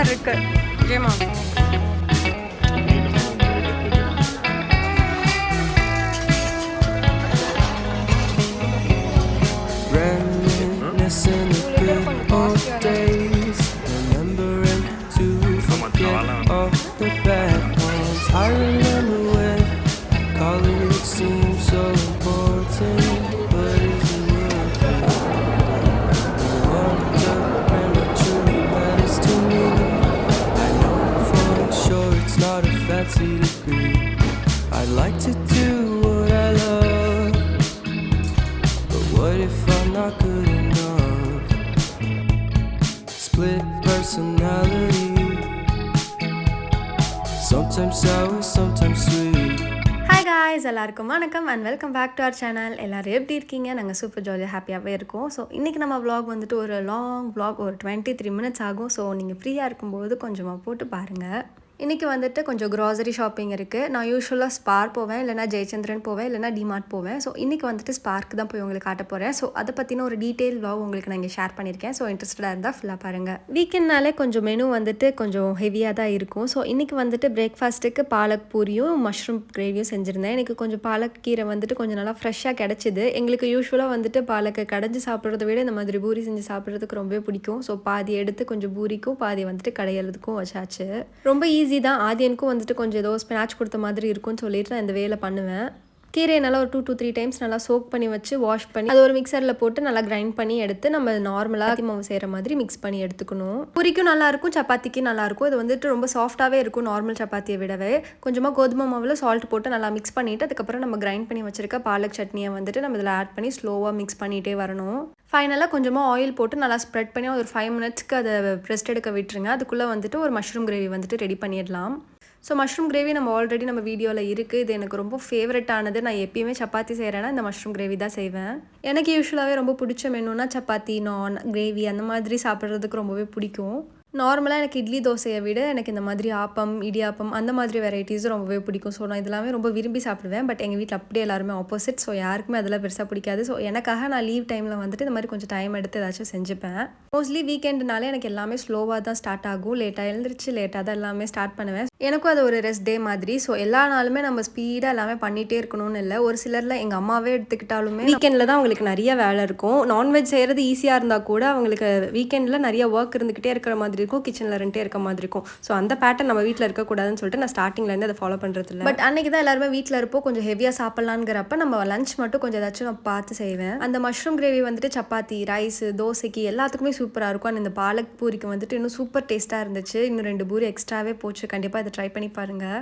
இருக்கு. ஜெயமா Reminiscing the good old days, remembering to forget all the bad ones. I remember when college seemed so important, but is it worth it? The wonder prematurely matters to me. I know for sure it's not a fancy degree. I'd like to do what I love, but what if I'm not good enough? Split personality, sometimes sour, sometimes sweet. Hi guys, எல்லாருக்கும் வணக்கம் and welcome back to our channel. எல்லோரும் எப்படி இருக்கீங்க? நாங்கள் super ஜாலியாக ஹாப்பியாகவே இருக்கோம். So இன்றைக்கி நம்ம விலாக் வந்துட்டு ஒரு லாங் விலாக், ஒரு 23 minutes ஆகும். ஸோ நீங்கள் ஃப்ரீயாக இருக்கும்போது கொஞ்சமாக போட்டு பாருங்கள். இன்றைக்கி வந்துட்டு கொஞ்சம் க்ராசரி ஷாப்பிங் இருக்குது. நான் யூஸ்வலாக ஸ்பார் போவேன், இல்லைனா ஜெயச்சந்திரன் போவேன், இல்லைனா டிமார்ட் போவேன். ஸோ இன்றைக்கி வந்துட்டு ஸ்பார்க்கு தான் போய் உங்களுக்கு காட்ட போகிறேன். ஸோ அதை பற்றின ஒரு டீட்டெயில் விலாக் உங்களுக்கு நான் இங்கே ஷேர் பண்ணியிருக்கேன். ஸோ இன்ட்ரெஸ்டடாக இருந்தால் ஃபுல்லாக பாருங்கள். வீக்கெண்ட்னாலே கொஞ்சம் மெனு வந்துட்டு கொஞ்சம் ஹெவியாக தான் இருக்கும். ஸோ இன்றைக்கி வந்துட்டு பிரேக்ஃபாஸ்ட்டுக்கு பாலக் பூரியும் மஷ்ரூம் கிரேவியும் செஞ்சுருந்தேன். எனக்கு கொஞ்சம் பாலக் கீரை வந்துட்டு கொஞ்சம் நல்லா ஃப்ரெஷ்ஷாக கிடச்சிது. எங்களுக்கு யூஸ்வலாக வந்துட்டு பாலக்கை கடைஞ்சி சாப்பிட்றத விட இந்த மாதிரி பூரி செஞ்சு சாப்பிட்றதுக்கு ரொம்பவே பிடிக்கும். ஸோ பாதி எடுத்து கொஞ்சம் பூரிக்கும் பாதி வந்துட்டு கடையிறதுக்கும் வச்சாச்சு. ரொம்ப ஈஸி தான். ஆதியனுக்கும் வந்துட்டு கொஞ்சம் ஏதோ ஸ்பினாச் கொடுத்த மாதிரி இருக்கும்னு சொல்லிட்டு நான் இந்த வேலை பண்ணுவேன். கீரையை நல்லா ஒரு 2 to 3 times நல்லா சோக் பண்ணி வச்சு வாஷ் பண்ணி அது ஒரு மிக்சரில் போட்டு நல்லா கிரைண்ட் பண்ணி எடுத்து நம்ம நார்மலாக மாவு செய்கிற மாதிரி மிக்ஸ் பண்ணி எடுத்துக்கணும். பூரிக்கும் நல்லாயிருக்கும், சப்பாத்திக்கும் நல்லாயிருக்கும். இது வந்துட்டு ரொம்ப சாஃப்டாகவே இருக்கும் நார்மல் சப்பாத்தியை விடவே. கொஞ்சமாக கோதுமை மாவில் சால்ட் போட்டு நல்லா மிக்ஸ் பண்ணிவிட்டு அதுக்கப்புறம் நம்ம கிரைண்ட் பண்ணி வச்சுருக்க பாலக் சட்னியை வந்துட்டு நம்ம இதில் ஆட் பண்ணி ஸ்லோவாக மிக்ஸ் பண்ணிகிட்டே வரணும். ஃபைனலாக கொஞ்சமாக ஆயில் போட்டு நல்லா ஸ்ப்ரெட் பண்ணி ஒரு 5 minutesக்கு அதை ரெஸ்ட் எடுக்க விட்டுருங்க. அதுக்குள்ளே வந்துட்டு ஒரு மஷ்ரூம் கிரேவி வந்துட்டு ரெடி பண்ணிடலாம். ஸோ மஷ்ரூம் கிரேவி நம்ம ஆல்ரெடி நம்ம வீடியோவில் இருக்குது. இது எனக்கு ரொம்ப ஃபேவரட்டானது. நான் எப்பயுமே சப்பாத்தி செய்கிறேன்னா இந்த மஷ்ரூம் கிரேவி தான் செய்வேன். எனக்கு யூஸ்வலாகவே ரொம்ப பிடிச்ச மெனுனா சப்பாத்தி, நான், கிரேவி அந்த மாதிரி சாப்பிட்றதுக்கு ரொம்பவே பிடிக்கும். நார்மலாக எனக்கு இட்லி தோசையை விட எனக்கு இந்த மாதிரி ஆப்பம், இடியாப்பம் அந்த மாதிரி வெரைட்டிஸும் ரொம்பவே பிடிக்கும். ஸோ நான் இதெல்லாமே ரொம்ப விரும்பி சாப்பிடுவேன். பட் எங்கள் வீட்டில் அப்படியே எல்லாருமே ஆப்போசிட். ஸோ யாருக்குமே அதெல்லாம் பெருசாக பிடிக்காது. ஸோ எனக்காக நான் லீவ் டைமில் வந்துட்டு இந்த மாதிரி கொஞ்சம் டைம் எடுத்து ஏதாச்சும் செஞ்சுப்பேன். மோஸ்ட்லி வீக்கெண்டுனாலே எனக்கு எல்லாமே ஸ்லோவாக தான் ஸ்டார்ட் ஆகும். லேட்டாக எழுந்திரிச்சு லேட்டாக தான் எல்லாமே ஸ்டார்ட் பண்ணுவேன். எனக்கும் அது ஒரு ரெஸ்ட் டே மாதிரி. ஸோ எல்லா நாளுமே நம்ம ஸ்பீடாக எல்லாமே பண்ணிகிட்டே இருக்கணும்னு இல்லை. ஒரு சிலரில் எங்கள் அம்மாவே எடுத்துக்கிட்டாலுமே வீக்கெண்டில் தான் அவங்களுக்கு நிறைய வேலை இருக்கும். நான்வெஜ் செய்கிறது ஈஸியாக இருந்தால் கூட அவங்களுக்கு வீக்கெண்டில் நிறைய ஒர்க் இருந்துக்கிட்டே இருக்கிற மாதிரி இருக்கும், கிச்சனில் இருந்துகிட்டே இருக்க மாதிரி இருக்கும். ஸோ அந்த பேட்டர்ன் நம்ம வீட்டில் இருக்கக்கூடாதுன்னு சொல்லிட்டு நான் ஸ்டார்டிங்லேருந்து அதை ஃபாலோ பண்ணுறது இல்லை. பட் அன்றைக்கி தான் எல்லாருமே வீட்டில் இருப்போம், கொஞ்சம் ஹெவியாக சாப்பிட்லாங்கிறப்ப நம்ம லஞ்ச் மட்டும் கொஞ்சம் ஏதாச்சும் நான் பார்த்து செய்வேன். அந்த மஷ்ரூம் கிரேவி வந்துட்டு சப்பாத்தி, ரைஸ், தோசைக்கு எல்லாத்துக்குமே சூப்பராக இருக்கும். அந்த பாலக் பூரிக்கு வந்துட்டு இன்னும் சூப்பர் டேஸ்ட்டாக இருந்துச்சு. இன்னும் 2 பூரி எக்ஸ்ட்ராவே போச்சு. கண்டிப்பாக இதை ட்ரை பண்ணி பாருங்கள்.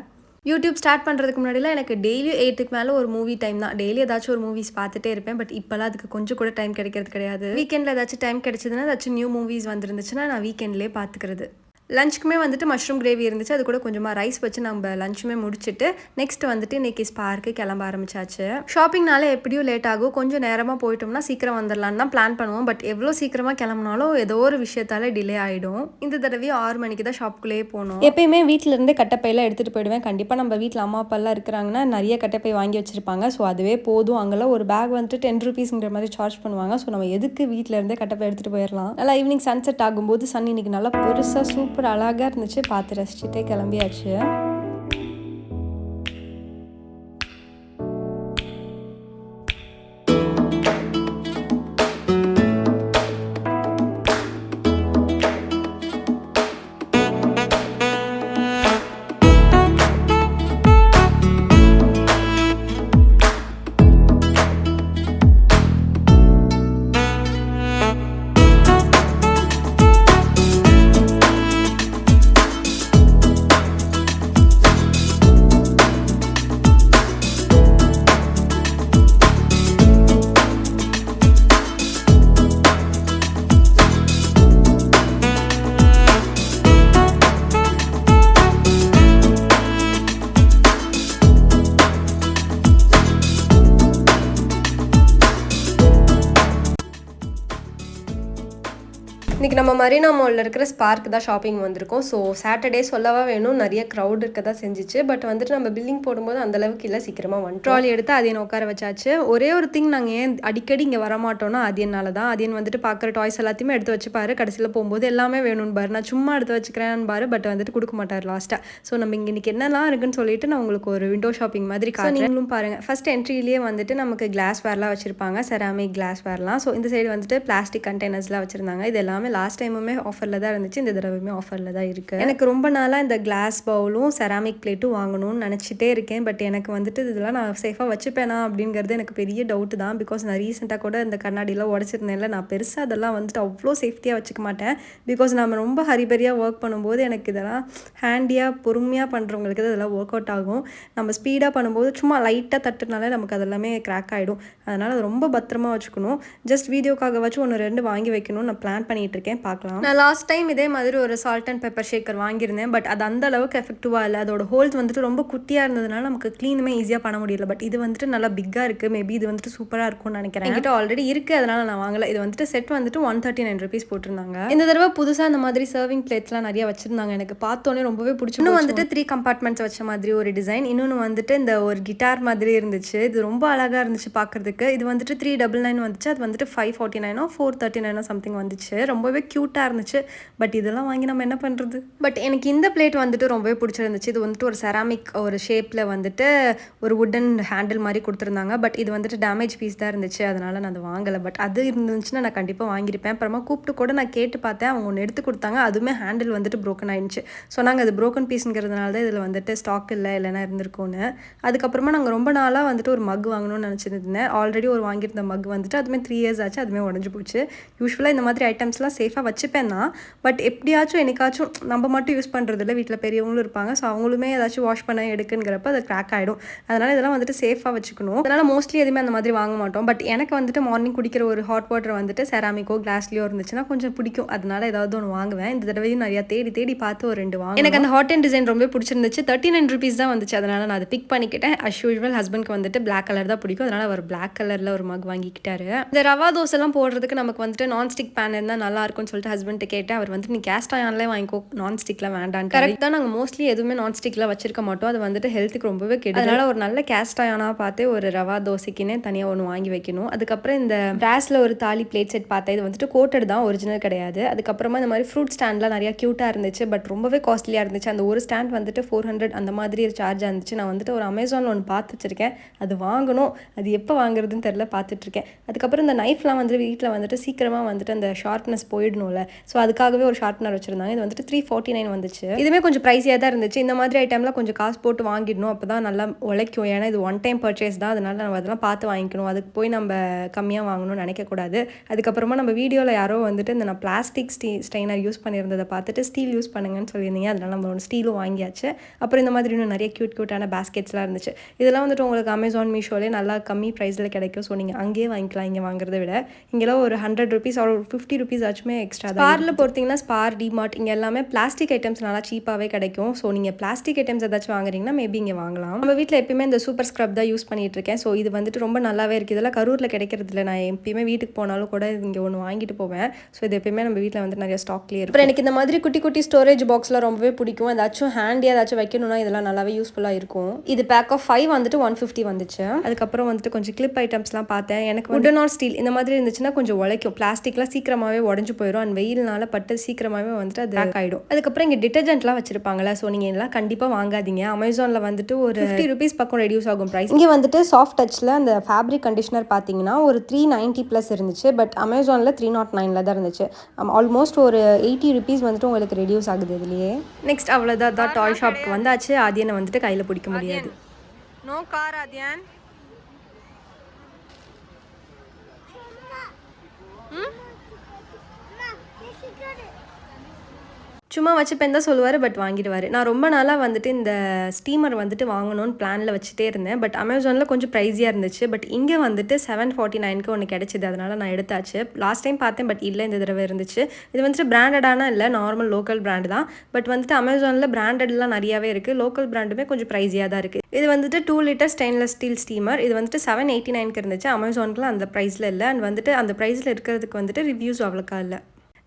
யூடியூப் ஸ்டார்ட் பண்ணுறதுக்கு முன்னாடிலாம் எனக்கு டெய்லி 8க்கு மேலே ஒரு மூவி டைம் தான். டெய்லி ஏதாச்சும் ஒரு மூவிஸ் பார்த்துட்டே இருப்பேன். பட் இப்போலாம் அதுக்கு கொஞ்சம் கூட டைம் கிடைக்கிறது கிடையாது. வீக்கெண்டில் ஏதாச்சும் டைம் கிடைச்சதுன்னா ஏதாச்சும் நியூ மூவிஸ் வந்துருந்துச்சுன்னா நான் வீக்கெண்ட்லேயே பார்த்துக்கிறது. லஞ்சுக்குமே வந்துட்டு மஷ்ரூம் கிரேவி இருந்துச்சு. அது கூட கொஞ்சமாக ரைஸ் வச்சு நம்ம லஞ்சுமே முடிச்சுட்டு நெக்ஸ்ட் வந்துட்டு இன்றைக்கி ஸ்பார்க்கு கிளம்ப ஆரம்பிச்சாச்சு. ஷாப்பிங்னால எப்படியும் லேட் ஆகும். கொஞ்சம் நேரமாக போயிட்டோம்னா சீக்கிரம் வந்துடலான்னு தான் பிளான் பண்ணுவோம். பட் எவ்வளோ சீக்கிரமாக கிளம்புனாலும் ஏதோ ஒரு விஷயத்தால் டிலே ஆகிடும். இந்த தடவையும் 6 மணிக்கு தான் ஷாப்புக்குள்ளேயே போகணும். எப்பயுமே வீட்டிலேருந்தே கட்டைப்பையெல்லாம் எடுத்துகிட்டு போயிடுவேன். கண்டிப்பாக நம்ம வீட்டில் அம்மா அப்பாலாம் இருக்கிறாங்கன்னா நிறைய கட்டைப்பை வாங்கி வச்சுருப்பாங்க. ஸோ அதுவே போதும். அங்கெல்லாம் ஒரு பேக் வந்துட்டு 10 rupeesங்கிற மாதிரி சார்ஜ் பண்ணுவாங்க. ஸோ நம்ம எதுக்கு வீட்டிலேருந்தே கட்டைப்பை எடுத்துகிட்டு போயிடலாம். நல்லா ஈவினிங் சன்செட் ஆகும்போது சன் இன்னைக்கு நல்லா பெருசாக சூப்பர் அழகாக இருந்துச்சு. பார்த்து ரசிச்சுட்டே கிளம்பியாச்சு. இன்றைக்கி நம்ம மரீனா மாலில் இருக்கிற ஸ்பார்க் தான் ஷாப்பிங் வந்திருக்கோம். ஸோ சாட்டர்டே சொல்லவா வேணும், நிறைய க்ரௌட் இருக்க தான் செஞ்சிச்சு. பட் வந்துட்டு நம்ம பில்லிங் போடும்போது அந்தளவுக்கு இல்லை, சீக்கிரமாக வந்து ட்ராலி எடுத்து அதியன் உட்கார வச்சாச்சு. ஒரே ஒரு திங் நாங்கள் ஏன் அடிக்கடி இங்கே வரமாட்டோம்னா அதியனால தான். அதியன் வந்துட்டு பார்க்குற டாய்ஸ் எல்லாத்தையுமே எடுத்து வச்சுப்பாரு. கடைசியில் போகும்போது எல்லாமே வேணும்னு பாரு, நான் சும்மா எடுத்து வச்சுக்கிறேன்னு பாரு, பட் வந்துட்டு கொடுக்க மாட்டார் லாஸ்ட்டாக. ஸோ நம்ம இங்கே இன்றைக்கி என்னெல்லாம் இருக்குன்னு சொல்லிட்டு நான் உங்களுக்கு ஒரு விண்டோ ஷாப்பிங் மாதிரி நீங்களும் பாருங்கள். ஃபஸ்ட் என்ட்ரிலேயே வந்துட்டு நமக்கு கிளாஸ் வேர்லாம் வச்சுருப்பாங்க, செராமிக் கிளாஸ் வேர்லாம். ஸோ இந்த சைடு வந்துட்டு பிளாஸ்டிக் கண்டெய்னர்ஸ்லாம் வச்சுருந்தாங்க. இது எல்லாமே லாஸ்ட் டைமுமே ஆஃபரில் தான் இருந்துச்சு, இந்த தடவையுமே ஆஃபரில் தான் இருக்குது. எனக்கு ரொம்ப நாளாக இந்த கிளாஸ் பவுலும் செராமிக் பிளேட்டும் வாங்கணும்னு நினச்சிட்டே இருக்கேன். பட் எனக்கு வந்துட்டு இதெல்லாம் நான் சேஃபாக வச்சுப்பேனா அப்படிங்கிறது எனக்கு பெரிய டவுட்டு தான். பிகாஸ் நான் ரீசெண்டாக கூட இந்த கண்ணாடியெலாம் உடச்சிருந்தேன்ல, நான் பெருசாக அதெல்லாம் வந்துட்டு அவ்வளோ சேஃப்டியாக வச்சுக்க மாட்டேன். பிகாஸ் நம்ம ரொம்ப ஹரிபரியாக ஒர்க் பண்ணும்போது எனக்கு இதெல்லாம் ஹேண்டியாக பொறுமையாக பண்ணுறவங்களுக்கு தான் இதெல்லாம் ஒர்க் அவுட் ஆகும். நம்ம ஸ்பீடாக பண்ணும்போது சும்மா லைட்டாக தட்டுனாலே நமக்கு அதெல்லாமே கிராக் ஆகிடும். அதனால் அது ரொம்ப பத்திரமா வச்சுக்கணும். ஜஸ்ட் வீடியோக்காக வச்சு 1-2 வாங்கி வைக்கணும்னு நான் பிளான் பண்ணிகிட்டு இருக்கேன், பார்க்கலாம். நான் லாஸ்ட் டைம் இதே மாதிரி ஒரு சால்ட் அண்ட் பெப்பர் ஷேக்கர் வாங்கியிருந்தேன். பட் அது அந்த அளவுக்கு எஃபெக்டிவாக இல்லை. அதோட ஹோல்ஸ் வந்துட்டு ரொம்ப குட்டியாக இருந்ததுனால நமக்கு க்ளீனுமே ஈஸியாக பண்ண முடியல. பட் இது வந்துட்டு நல்லா பிக்காக இருக்குது. மேபி இது வந்துட்டு சூப்பராக இருக்கும்னு நினைக்கிறேன். என்கிட்ட ஆல்ரெடி இருக்குது, அதனால் நான் வாங்கலை. இது வந்துட்டு செட் வந்துட்டு 139 rupees போட்டிருந்தாங்க. இந்த தடவை புதுசாக இந்த மாதிரி சர்விங் பிளேட்ஸ்லாம் நிறைய வச்சுருந்தாங்க. எனக்கு பார்த்தோன்னே ரொம்பவே பிடிச்சி. இன்னும் வந்துட்டு 3 compartments வச்ச மாதிரி ஒரு டிசைன். இன்னொன்று வந்துட்டு இந்த ஒரு கிட்டார் மாதிரி இருந்துச்சு. இது ரொம்ப அழகாக இருந்துச்சு பார்க்குறதுக்கு. இது வந்துட்டு 399 வந்துச்சு. அது வந்துட்டு 549 439 சம்திங் வந்துச்சு. ரொம்பவே க்யூட்டாக இருந்துச்சு. பட் இதெல்லாம் வாங்கி நம்ம என்ன பண்ணுறது? பட் எனக்கு இந்த பிளேட் வந்துட்டு ரொம்பவே பிடிச்சிருந்துச்சு. இது வந்துட்டு ஒரு செராமிக் ஒரு ஷேப்பில் வந்துட்டு ஒரு வுட்டன் ஹேண்டில் மாதிரி கொடுத்துருந்தாங்க. பட் இது வந்துட்டு டேமேஜ் பீஸ் தான் இருந்துச்சு, அதனால் நான் அதை வாங்கலை. பட் அது இருந்துச்சுன்னா நான் கண்டிப்பாக வாங்கியிருப்பேன். அப்புறமா கூப்பிட்டு கூட நான் கேட்டு பார்த்தேன், அவங்க ஒன்று எடுத்து கொடுத்தாங்க. அதுவுமே ஹேண்டில் வந்துட்டு ப்ரோக்கன் ஆயிடுச்சு. சொன்னாங்க அது ப்ரோக்கன் பீஸுங்கிறதுனால தான் இதில் வந்துட்டு ஸ்டாக் இல்லை, இல்லைனா இருந்திருக்கும்னு. அதுக்கப்புறமா நாங்கள் ரொம்ப நாளாக வந்துட்டு ஒரு மக் வாங்கணும்னு நினச்சிருந்தேன். ஆல்ரெடி ஒரு வாங்கியிருந்த மக் வந்துட்டு அதுவுமே 3 years ஆச்சு, அதுவுமே உடஞ்சி போச்சு. யூஸ்வலாக இந்த மாதிரி ஐட்டம்ஸ்லாம் சேஃபாக வச்சுப்பேன் தான். பட் எப்படியாச்சும் என்னைக்காச்சும் நம்ம மட்டும் யூஸ் பண்ணுறதில்ல, வீட்டில் பெரியவங்களும் இருப்பாங்க. ஸோ அவங்களுமே ஏதாச்சும் வாஷ் பண்ண எடுக்குங்கிறப்ப அது கிராக் ஆகிடும். அதனால் இதெல்லாம் வந்துட்டு சேஃபாக வச்சுக்கணும். அதனால் மோஸ்ட்லி எதுவுமே அந்த மாதிரி வாங்க மாட்டோம். பட் எனக்கு வந்துட்டு மார்னிங் குடிக்கிற ஒரு ஹாட் வாட்டர் வந்துட்டு செராமிக்கோ கிளாஸ்லையோ இருந்துச்சுன்னா கொஞ்சம் பிடிக்கும். அதனால் ஏதாவது ஒன்று வாங்குவேன். இந்த தடவையும் நிறையா தேடி பார்த்து ஒரு 2 வாங்க. எனக்கு அந்த ஹாட் அண்ட் டிசைன் ரொம்ப பிடிச்சிருந்துச்சு. 39 rupees தான் வந்துச்சு. அதனால் நான் அதை பிக் பண்ணிக்கிட்டேன். அஸ் யூஸ்வல் ஹஸ்பண்ட்க்கு வந்துட்டு பிளாக் கலர் தான் பிடிக்கும். அதனால் அவர் பிளாக் கலரில் ஒரு மக் வாங்கிக்கிட்டாரு. இந்த ரவா தோசைலாம் போடுறதுக்கு நமக்கு வந்துட்டு நான்ஸ்டிக் பேன் இருந்தால் நல்லா இருக்கும்னு சொல்லிட்டு ஹஸ்பண்ட்டு கேட்டேன். அவர் வந்துட்டு நீ கேஸ்ட் அயன்லேயே வாங்கிக்கோ, நான்ஸ்டிக்லாம் வேண்டான்னு. கரெக்ட் தான். நாங்கள் மோஸ்ட்லி எதுவுமே நான்ஸ்டிக்லாம் வச்சிருக்க மாட்டோம். அது வந்துட்டு ஹெல்த்துக்கு ரொம்பவே கெடுது. அதனால் ஒரு நல்ல கேஸ்ட் அயனாக பார்த்து ஒரு ரவா தோசைக்குன்னே தனியாக ஒன்று வாங்கி வைக்கணும். அதுக்கப்புறம் இந்த பிராஸில் ஒரு தாலி பிளேட் செட் பார்த்தேன். இது வந்துட்டு கோட்டட் தான், ஒரிஜினல் கிடையாது. அதுக்கப்புறமா இந்த மாதிரி ஃப்ரூட் ஸ்டாண்ட்லாம் நிறையா க்யூட்டாக இருந்துச்சு. பட் ரொம்பவே காஸ்ட்லியாக இருந்துச்சு. அந்த ஒரு ஸ்டாண்ட் வந்துட்டு 400 அந்த மாதிரி ஒரு சார்ஜாக இருந்துச்சு. நான் வந்துட்டு ஒரு அமேசானில் ஒன்று பார்த்து வச்சிருக்கேன், அது வாங்கணும். அது எப்போ வாங்குறதுன்னு தெரில, பார்த்துட்ருக்கேன். அதுக்கப்புறம் இந்த நைஃப்லாம் வந்துட்டு வீட்டில் வந்துட்டு சீக்கிரமாக வந்துட்டு அந்த ஷார்ப்னஸ் போயிடணும்ல, ஸோ அதுக்காகவே ஒரு ஷார்ப்னர் வச்சுருந்தாங்க. இது வந்துட்டு 349 வந்துச்சு. இதுவுமே கொஞ்சம் ப்ரைஸியாக தான் இருந்துச்சு. இந்த மாதிரி ஐட்டம்லாம் கொஞ்சம் காசு போட்டு வாங்கிடணும், அப்போ தான் நல்லா உழைக்கும். ஏன்னா இது ஒன் டைம் பர்ச்சேஸ் தான், அதனால நம்ம அதெல்லாம் பார்த்து வாங்கிக்கணும். அதுக்கு போய் நம்ம கம்மியாக வாங்கணும்னு நினைக்கக்கூடாது. அதுக்கப்புறமா நம்ம வீடியோவில் யாரோ வந்துட்டு இந்த நான் பிளாஸ்டிக் ஸ்ட்ரெயினர் யூஸ் பண்ணியிருந்ததை பார்த்துட்டு ஸ்டீல் யூஸ் பண்ணுங்கன்னு சொல்லியிருந்தீங்க. அதனால நம்ம ஒரு ஸ்டீலும் வாங்கியாச்சு. அப்புறம் இந்த மாதிரி இன்னும் நிறைய க்யூட்டான பேஸ்கெட்ஸ்லாம் இருந்துச்சு. இதெல்லாம் வந்துட்டு உங்களுக்கு அமேசான் மீஷோலே நல்லா கம்மி ப்ரைஸில் கிடைக்கும். ஸோ நீங்கள் அங்கேயே வாங்கிக்கலாம், இங்கே வாங்குறத விட. இங்கெல்லாம் ஒரு 100 rupees ஒரு 50 rupees ஆச்சுமே எக்ஸ்ட்ரா. ஸ்பாரில் பொறுத்திங்கன்னா ஸ்பார், டிமார்ட் இங்கே எல்லாமே பிளாஸ்டிக் ஐட்டம்ஸ் நல்லா சீப்பாகவே கிடைக்கும். ஸோ நீங்கள் பிளாஸ்டிக் ஐட்டம்ஸ் ஏதாச்சும் வாங்குறீங்கன்னா மேபி இங்கே வாங்கலாம். நம்ம வீட்டில் எப்பயுமே இந்த சூப்பர் ஸ்க்ரப் தான் யூஸ் பண்ணிட்டு இருக்கேன். ஸோ இது வந்துட்டு ரொம்ப நல்லாவே இருக்குது. இதெல்லாம் கரூரில் கிடைக்கிறது இல்லை. நான் எப்பயுமே வீட்டுக்கு போனாலும் கூட இங்கே ஒன்று வாங்கிட்டு போவேன். ஸோ இது எப்பயுமே நம்ம வீட்டில் வந்து நிறைய ஸ்டாக்லேயே இருக்கும். அப்புறம் எனக்கு இந்த மாதிரி குட்டி குட்டி ஸ்டோரேஜ் பாக்ஸ்லாம் ரொம்பவே பிடிக்கும். ஏதாச்சும் ஹேண்டியாக ஏதாச்சும் வைக்கணும்னா இதெல்லாம் நல்லாவே யூஸ்ஃபுல்லாக இருக்கும். இது பேக் ஆஃப் 5 வந்துட்டு 150 வந்துச்சு. அதுக்கப்புறம் வந்துட்டு கொஞ்சம் கிளிப் ஐட்டம்ஸ்லாம் பார்த்தேன். எனக்கு வுடன் ஆர் ஸ்டீல் இந்த மாதிரி இருந்துச்சுன்னா கொஞ்சம் உழைக்கும். பிளாஸ்டிக்லாம் சீக்கிரமாகவே உடஞ்சு போயிடும். அண்ட் வெயில்னால பட்டு சீக்கிரமாகவே வந்துட்டு அது பேக் ஆகிடும். அதுக்கப்புறம் இங்கே டிட்டர்ஜென்ட்லாம் வச்சிருப்பாங்களா, ஸோ நீங்கள் எல்லாம் கண்டிப்பாக வாங்காதீங்க. அமேசானில் வந்துட்டு ஒரு 50 rupees பக்கம் ரெடியூஸ் ஆகும் ப்ரைஸ். இங்கே வந்துட்டு சாஃப்ட் டச்சில் அந்த ஃபேப்ரிக் கண்டிஷனர் பார்த்தீங்கன்னா ஒரு 390+ இருந்துச்சு. பட் அமேசானில் 309 தான் இருந்துச்சு. ஆல்மோஸ்ட் ஒரு 80 rupees வந்துட்டு உங்களுக்கு ரெடியூஸ் ஆகுது இதுலேயே. நெக்ஸ்ட் அவ்வளோதான் டாய் ஷாப்க்கு வந்தாச்சு. ஆதியனை வந்துட்டு கையில் பிடிக்க முடியாது. நோ கார் ஆதியன். சும்மா வச்சுப்பேன் தான் சொல்லுவார், பட் வாங்கிடுவார். நான் ரொம்ப நாளாக வந்துட்டு இந்த ஸ்டீமர் வந்துட்டு வாங்கணும்னு பிளானில் வச்சுட்டே இருந்தேன். பட் அமேசானில் கொஞ்சம் ப்ரைஸியாக இருந்துச்சு. பட் இங்கே வந்துட்டு 749க்கு ஒன்று கிடச்சிது. அதனால் நான் எடுத்தாச்சு. லாஸ்ட் டைம் பார்த்தேன், பட் இல்லை இந்த தடவை இருந்துச்சு. இது வந்துட்டு பிராண்டடான இல்லை, நார்மல் லோக்கல் பிராண்டு தான். பட் வந்துட்டு அமேசானில் பிராண்டட்லாம் நிறையாவே இருக்குது. லோக்கல் பிராண்டுமே கொஞ்சம் ப்ரைஸியாக தான் இருக்குது. இது வந்துட்டு 2 liter ஸ்டெயின்லெஸ் ஸ்டீல் ஸ்டீமர். இது வந்துட்டு 789க்கு இருந்துச்சு. அமேசானில் அந்த ப்ரைஸில் இல்லை. அண்ட் வந்துட்டு அந்த ப்ரைஸில் இருக்கிறதுக்கு வந்துட்டு ரிவ்யூஸ் அவ்வளோக்கா இல்லை.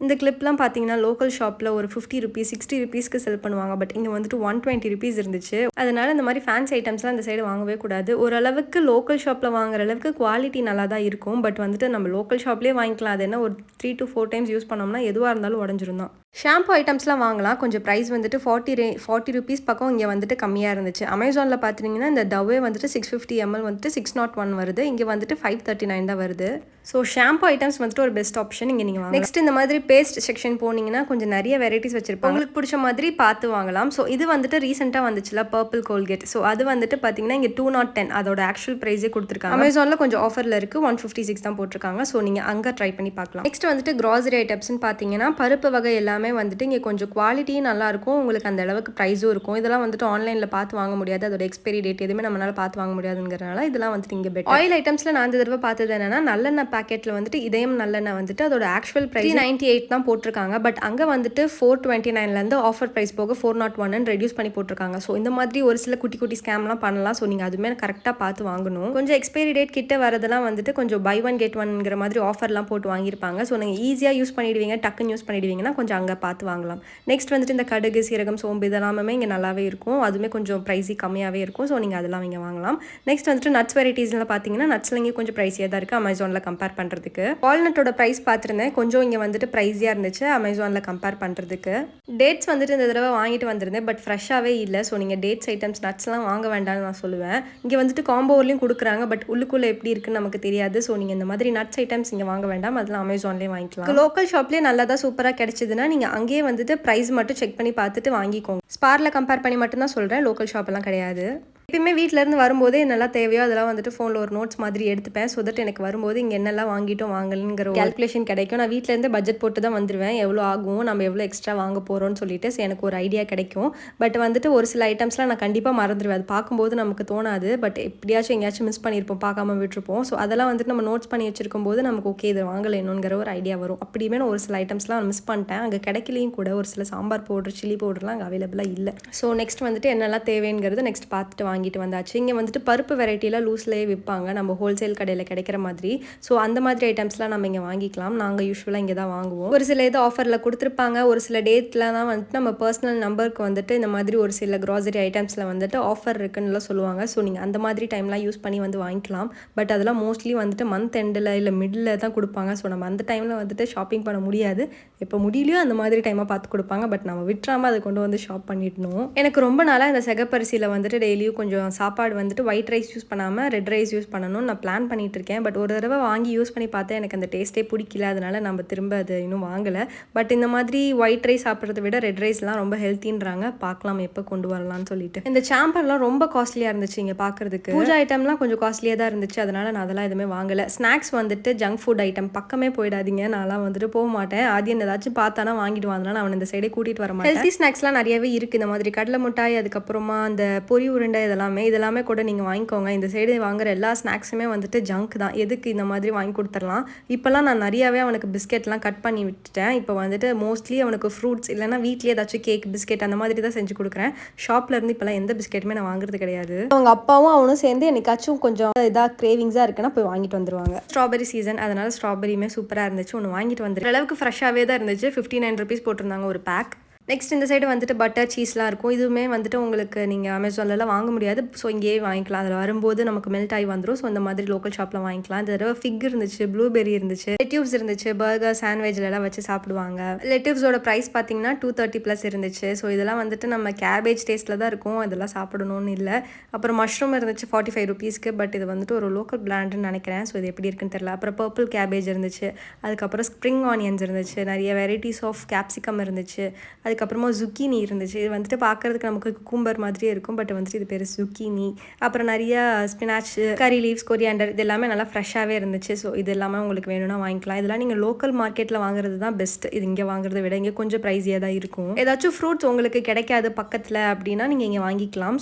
இந்த கிளிப்லாம் பார்த்தீங்கன்னா லோக்கல் ஷாப்பில் ஒரு 50 ருபீஸ் 60 ருபீஸ்க்கு செல் பண்ணுவாங்க. பட் இங்கே வந்துட்டு 120 ருபீஸ் இருந்துச்சு. அதனால இந்த மாதிரி ஃபேன்சி ஐட்டம்ஸ்லாம் இந்த சைடு வாங்கவே கூடாது. ஓரளவுக்கு லோக்கல் ஷாப்பில் வாங்குற அளவுக்கு குவாலிட்டி நல்லா தான் இருக்கும். பட் வந்துட்டு நம்ம லோக்கல் ஷாப்லேயே வாங்கிக்கலாம். அது என்ன ஒரு 3 to 4 டைம்ஸ் யூஸ் பண்ணோம்னா எதுவாக இருந்தாலும் உடஞ்சிரும் தான். ஷாம்பு ஐட்டம்ஸ்லாம் வாங்கலாம். கொஞ்சம் ப்ரைஸ் வந்துட்டு 40 ருபீஸ் பக்கம் இங்கே வந்துட்டு கம்மியாக இருந்துச்சு. அமேசானில் பார்த்துட்டிங்கன்னா இந்த டவ்வே வந்துட்டு 650 ml வந்துட்டு 601 வருது. இங்கே வந்துட்டு 539 தான் வருது. ஸோ ஷாம்பு ஐட்டம்ஸ் வந்துட்டு ஒரு பெஸ்ட் ஆப்ஷன் இங்கே நீங்கள் வாங்க. நெக்ஸ்ட் இந்த மாதிரி பேஸ்ட் செக்ஷன் போனீங்கன்னா கொஞ்சம் நிறைய வெரைட்டிஸ் வச்சிருப்பாங்க. உங்களுக்கு பிடிச்ச மாதிரி பார்த்து வாங்கலாம். ஸோ இது வந்துட்டு ரீசெண்டாக வந்துச்சுல பர்பிள் கோல்கேட். ஸோ அது வந்துட்டு பார்த்தீங்கன்னா இங்கே 210 அதோட ஆக்சுவல் ப்ரைஸே கொடுத்துருக்காங்க. அமேசானில் கொஞ்சம் ஆஃபரில் இருக்குது. 156 தான் போட்டிருக்காங்க. ஸோ நீங்கள் அங்கே ட்ரை பண்ணி பார்க்கலாம். நெக்ஸ்ட் வந்துட்டு கிராசரி ஐட்டம்ஸ்னு பார்த்தீங்கன்னா பருப்பு வகை எல்லாமே வந்துட்டு இங்கே கொஞ்சம் குவாலிட்டியும் நல்லாயிருக்கும். உங்களுக்கு அந்த அளவுக்கு ப்ரைஸும் இருக்கும். இதெல்லாம் வந்துட்டு ஆன்லைனில் பார்த்து வாங்க முடியாது. அதோட எக்ஸ்பைரி டேட் எதுவுமே நம்மளால் பார்த்து வாங்க முடியாதுங்கிறனால இதெல்லாம் வந்துட்டு இங்கே பெட்டர். ஆயில் ஐட்டம்ஸில் நான் இந்த தடவை பார்த்தது என்னன்னா நல்லெண்ணெய் பேக்கெட்டில் வந்துட்டு இதயம் நல்லெண்ணெய் வந்துட்டு அதோட ஆக்சுவல் ப்ரைஸ் 398 தான் போட்டிருக்காங்க. பட் அங்கே வந்துட்டு 429லேருந்து ஆஃபர் ப்ரைஸ் போக 401 ரெடியூஸ் பண்ணி போட்டிருக்காங்க. ஸோ இந்த மாதிரி ஒரு சில குட்டி குட்டி ஸ்கேம்லாம் பண்ணலாம். ஸோ நீங்கள் அதுவுமே கரெக்டாக பார்த்து வாங்கணும். கொஞ்சம் எக்ஸ்பைரி டேட் கிட்ட வரதெல்லாம் வந்துட்டு கொஞ்சம் பை ஒன் கெட் ஒன்ங்கிற மாதிரி ஆஃபர்லாம் போட்டு வாங்கியிருப்பாங்க. ஸோ நீங்கள் ஈஸியாக யூஸ் பண்ணிடுவீங்க, டக்குன்னு யூஸ் பண்ணிடுவீங்கன்னா கொஞ்சம் அங்கே பார்த்து வாங்கலாம். நெக்ஸ்ட் வந்துட்டு இந்த கடுகு சீரகம் சோம்பு இதெல்லாமே இங்கே நல்லாவே இருக்கும். அதுவுமே கொஞ்சம் ப்ரைஸி கம்மியாகவே இருக்கும். ஸோ நீங்கள் அதெல்லாம் இங்கே வாங்கலாம். நெக்ஸ்ட் வந்துட்டு நட்ஸ் வெரைட்டிஸ்லாம் பார்த்தீங்கன்னா நட்ஸ்ல இங்கே கொஞ்சம் ப்ரைஸியாக தான் இருக்குது அமேசானில் கம்பேர் பண்ணுறதுக்கு. வால்நட்டோட ப்ரைஸ் பார்த்துருந்தேன். கொஞ்சம் இங்கே வந்துட்டு ப்ரைஸியாக இருந்துச்சு அமேசானில் கம்பேர் பண்ணுறதுக்கு. டேட்ஸ் வந்துட்டு இந்த தடவை வாங்கிட்டு வந்திருந்தேன். பட் ஃப்ரெஷ்ஷாகவே இல்லை. ஸோ நீங்கள் டேட்ஸ் ஐட்டம்ஸ் நட்ஸ்லாம் வாங்க வேண்டாம்னு நான் சொல்லுவேன். இங்கே வந்துட்டு காம்போவிலையும் கொடுக்குறாங்க. பட் உள்ளுக்குள்ளே எப்படி இருக்குன்னு நமக்கு தெரியாது. ஸோ நீங்கள் இந்த மாதிரி நட்ஸ் ஐட்டம்ஸ் இங்கே வாங்க வேண்டாம். அதெல்லாம் அமேசான்லேயே வாங்கிக்கலாம். லோக்கல் ஷாப்லேயே நல்லா தான் சூப்பராக கிடைச்சிதுன்னா நீங்கள் அங்கேயே வந்துட்டு ப்ரைஸ் மட்டும் செக் பண்ணி பார்த்துட்டு வாங்கிக்கோங்க. ஸ்பாரில் கம்பேர் பண்ணி மட்டும்தான் சொல்கிறேன். லோக்கல் ஷாப்பெல்லாம் கிடையாது. எப்பயுமே வீட்டிலேருந்து வரும்போது என்னெல்லாம் தேவையோ அதெல்லாம் வந்துட்டு ஃபோனில் ஒரு நோட்ஸ் மாதிரி எடுத்துப்பேன். ஸோ தட் எனக்கு வரும்போது இங்கே என்னெல்லாம் வாங்கிட்டோம் வாங்கலுங்கிற ஒரு கால்குலேஷன் கிடைக்கும். நான் வீட்டிலேருந்து பட்ஜெட் போட்டு தான் வந்துடுவேன். எவ்வளோ ஆகும், நம்ம எவ்வளோ எக்ஸ்ட்ரா வாங்க போகிறோம்னு சொல்லிட்டு எனக்கு ஒரு ஐடியா கிடைக்கும். பட் வந்துட்டு ஒரு சில ஐட்டம்ஸ்லாம் நான் கண்டிப்பாக மறந்துடுவேன். அது பார்க்கும்போது நமக்கு தோணாது. பட் எப்படியாச்சும் எங்கேயாச்சும் மிஸ் பண்ணியிருப்போம், பார்க்காம விட்டுருப்போம். ஸோ அதெல்லாம் வந்துட்டு நம்ம நோட்ஸ் பண்ணி வச்சிருக்கும் போது நமக்கு ஓகே இதை வாங்கலைனுங்கிற ஒரு ஐடியா வரும். அப்படியுமே நான் ஒரு சில ஐட்டம்ஸ்லாம் மிஸ் பண்ணிட்டேன். அங்கே கிடைக்கலையும் கூட. ஒரு சில சாம்பார் பவுடர் சில்லி பவுடர்லாம் அங்கே அவைலபிளாக இல்லை. ஸோ நெக்ஸ்ட் வந்துட்டு என்னெல்லாம் தேவைங்கிறது நெக்ஸ்ட் பார்த்துட்டு வாங்கிட்டு வந்தாச்சு. இங்கே வந்துட்டு பருப்பு வெரைட்டிலாம் லூஸ்லேயே விற்பாங்க, நம்ம ஹோல்சேல் கடையில் கிடைக்கிற மாதிரி. ஸோ அந்த மாதிரி ஐட்டம்ஸ்லாம் நம்ம இங்கே வாங்கிக்கலாம். நாங்கள் யூஸ்வலாக இங்கே தான் வாங்குவோம். ஒரு சில இது ஆஃபரில் கொடுத்துருப்பாங்க. ஒரு சில டேட்டில் தான் வந்துட்டு நம்ம பர்சனல் நம்பருக்கு வந்துட்டு இந்த மாதிரி ஒரு சில கிராசரி ஐட்டம்ஸில் வந்துட்டு ஆஃபர் இருக்குன்னுலாம் சொல்லுவாங்க. ஸோ நீங்கள் அந்த மாதிரி டைம்லாம் யூஸ் பண்ணி வந்து வாங்கிக்கலாம். பட் அதெல்லாம் மோஸ்ட்லி வந்துட்டு மந்த் எண்டில் இல்லை மிடில் தான் கொடுப்பாங்க. ஸோ நம்ம அந்த டைமில் வந்துட்டு ஷாப்பிங் பண்ண முடியாது. எப்போ முடியலையோ அந்த மாதிரி டைமாக பார்த்து கொடுப்பாங்க. பட் நம்ம விட்டுறாமல் அதை கொண்டு வந்து ஷாப் பண்ணிடணும். எனக்கு ரொம்ப நாளாக இந்த செகப்பரிசியில் வந்துட்டு டெய்லியும் கொஞ்சம் சாப்பாடு வந்துட்டு ஒயிட் ரைஸ் யூஸ் பண்ணாமல் ரெட் ரைஸ் யூஸ் பண்ணணும்னு நான் பிளான் பண்ணிட்டு இருக்கேன். பட் ஒரு தடவை வாங்கி யூஸ் பண்ணி பார்த்தேன், எனக்கு அந்த டேஸ்ட்டே பிடிக்கல. அதனால நம்ம திரும்ப அது இன்னும் வாங்கலை. பட் இந்த மாதிரி ஒயிட் ரைஸ் சாப்பிட்றத விட ரெட் ரைஸ்லாம் ரொம்ப ஹெல்த்தின்றாங்க. பார்க்கலாம் எப்போ கொண்டு வரலாம்னு சொல்லிட்டு. இந்த சாம்பர்லாம் ரொம்ப காஸ்ட்லியாக இருந்துச்சு இங்கே பார்க்குறதுக்கு. பூஜா ஐட்டம்லாம் கொஞ்சம் காஸ்ட்லியாக தான் இருந்துச்சு. அதனால நான் அதெல்லாம் எதுவுமே வாங்கலை. ஸ்நாக்ஸ் வந்துட்டு ஜங்க் ஃபுட் ஐட்டம் பக்கமே போயிடாதீங்க. நான்லாம் வந்துட்டு போக மாட்டேன். ஆதியன் ஏதாச்சும் பார்த்தானா வாங்கிட்டு வாங்கினா அவன் இந்த சைடே கூட்டிகிட்டு வர மாட்டேன். ஹெல்த்தி ஸ்நாக்ஸ்லாம் நிறையவே இருக்குது. இந்த மாதிரி கடலை மிட்டாய், அதுக்கப்புறமா அந்த பொரி உருண்டை இதெல்லாமே கூட நீங்கள் வாங்கிக்கோங்க. இந்த சைடு வாங்குற எல்லா ஸ்நாக்ஸுமே வந்துட்டு ஜங்க் தான். எதுக்கு இந்த மாதிரி வாங்கி கொடுத்துடலாம். இப்போல்லாம் நான் நிறையாவே அவனுக்கு பிஸ்கெட்லாம் கட் பண்ணி விட்டுட்டேன். இப்போ வந்துட்டு மோஸ்ட்லி அவனுக்கு ஃப்ரூட்ஸ் இல்லைனா வீட்லேயே ஏதாச்சும் கேக் பிஸ்கெட் அந்த மாதிரி தான் செஞ்சு கொடுக்குறேன். ஷாப்லேருந்து இப்போலாம் எந்த பிஸ்கெட்டுமே நான் வாங்குறது கிடையாது. அவங்க அப்பாவும் அவனும் சேர்ந்து என்னைக்காச்சும் கொஞ்சம் இதாக கிரேவிங்ஸாக இருக்குன்னா போய் வாங்கிட்டு வந்துருவாங்க. ஸ்ட்ராபெரி சீசன், அதனால ஸ்ட்ராபெரியுமே சூப்பராக இருந்துச்சு. ஒன்று வாங்கிட்டு வந்துரு அளவுக்கு ஃப்ரெஷ்ஷாகவே தான் இருந்துச்சு. 59 ருபீஸ் போட்டிருந்தாங்க ஒரு பேக். நெக்ஸ்ட் இந்த சைடு வந்துட்டு பட்டர் சீஸ்லாம் இருக்கும். இதுவுமே வந்துட்டு உங்களுக்கு நீங்கள் அமேசான்லலாம் வாங்க முடியாது. ஸோ இங்கேயே வாங்கிக்கலாம். அதில் வரும்போது நமக்கு மெல்ட் ஆகி வந்துடும். ஸோ இந்த மாதிரி லோக்கல் ஷாப்பில் வாங்கிக்கலாம். இந்த தடவை ஃபிக் இருந்துச்சு, ப்ளூபெரி இருந்துச்சு, லெட்யூவ்ஸ் இருந்துச்சு, பர்கர் சாண்ட்விச்லாம் வச்சு சாப்பிடுவாங்க. லெட்யூவ்ஸோட ப்ரைஸ் பார்த்தீங்கன்னா 230+ இருந்துச்சு. ஸோ இதெல்லாம் வந்துட்டு நம்ம கேபேஜ் டேஸ்ட்டில் தான் இருக்கும். இதெல்லாம் சாப்பிடணும்னு இல்லை. அப்புறம் மஷ்ரூம் இருந்துச்சு 45 ருபீஸ்க்கு. பட் இது வந்துட்டு ஒரு லோக்கல் பிராண்டுன்னு நினைக்கிறேன். ஸோ இது எப்படி இருக்குன்னு தெரியல. அப்புறம் பர்பிள் கேபேஜ் இருந்துச்சு. அதுக்கப்புறம் ஸ்ப்ரிங் ஆனியன்ஸ் இருந்துச்சு. நிறைய வெரைட்டிஸ் ஆஃப் கேப்சிகம் இருந்துச்சு. அதுக்கப்புறமா zucchini இருந்துச்சு. இது வந்துட்டு பார்க்குறதுக்கு நமக்கு குக்கும்பர் மாதிரியே இருக்கும். பட் வந்துட்டு இது பேர் zucchini. அப்புறம் நிறைய ஸ்பினாச், கறி லீவ்ஸ், கொரியாண்டர் இது எல்லாமே நல்லா ஃப்ரெஷ்ஷாகவே இருந்துச்சு. ஸோ இது எல்லாமே உங்களுக்கு வேணும்னா வாங்கிக்கலாம். இதெல்லாம் நீங்கள் லோக்கல் மார்க்கெட்டில் வாங்குறது தான் பெஸ்ட். இது இங்கே வாங்குறத விட இங்கே கொஞ்சம் ப்ரைஸியாக தான் இருக்கும். ஏதாச்சும் ஃப்ரூட்ஸ் உங்களுக்கு கிடைக்காது பக்கத்தில் அப்படின்னா நீங்கள் இங்கே வாங்கிக்கலாம்.